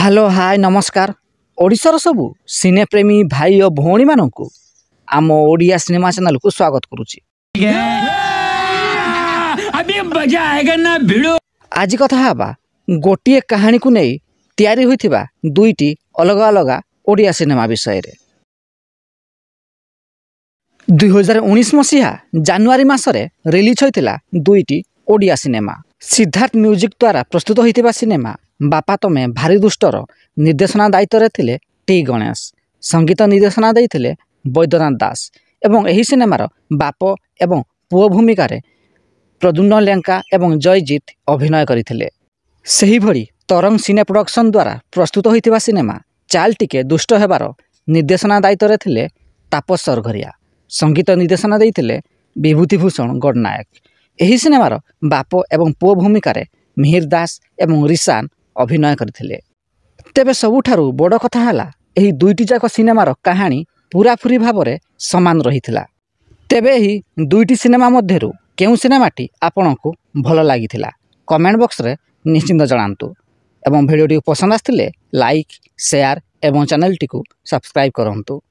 Hello hi नमस्कार ओडिशार सबू सिनेप्रेमी भाई और भौणी मानू आम ओडिया सिनेमा चैनल को स्वागत करुच्ची। आज कथा हवा गोटे कहानी को नहीं तैयारी होइथिबा दुईटी अलग अलग ओडिया सिनेमा विषय रे। 2019 मसीहा जानुआरी मासरे रिलीज होइथिला दुईटी ओडिया सिनेमा। सिद्धार्थ म्यूजिक द्वारा प्रस्तुत होइथिबा सिनेमा बापा तमे भारी दुष्टर निर्देशना दायित्व थिले टी गणेश, संगीत निर्देशना देइथिले बैद्यनाथ दास एवं एही सिनेमार बाप एवं पुओ भूमिका रे प्रद्युम्न लेंका एवं जयजीत अभिनय करथिले। सही भली तरंग सिने प्रोडक्शन द्वारा प्रस्तुत होइथिबा सिनेमा चाल टिके दुष्ट हेबार निर्देशना दायित्व थिले तापस सरघरिया, संगीत निर्देशना देइथिले विभूतिभूषण गडनायक। एही सिनेमार बाप एवं पुओ भूमिका रे मिहिर दास एवं रिशान अभिनय करथिले। तेबे सबुठारु बड़ कथा हला एही दुईटी जाक सिनेमार कहानी पूरापूरी भावरे समान रहिथिला। तेबे एही दुईटी सिनेमा मध्यरु केउ सिनेमाटी आपनकु भल लागिथिला कमेंट बॉक्स रे निश्चिंत जणांतु एवं भिडियोटी पसंद आस्थिले लाइक शेयर एवं चैनल टी को सब्सक्राइब करंतु।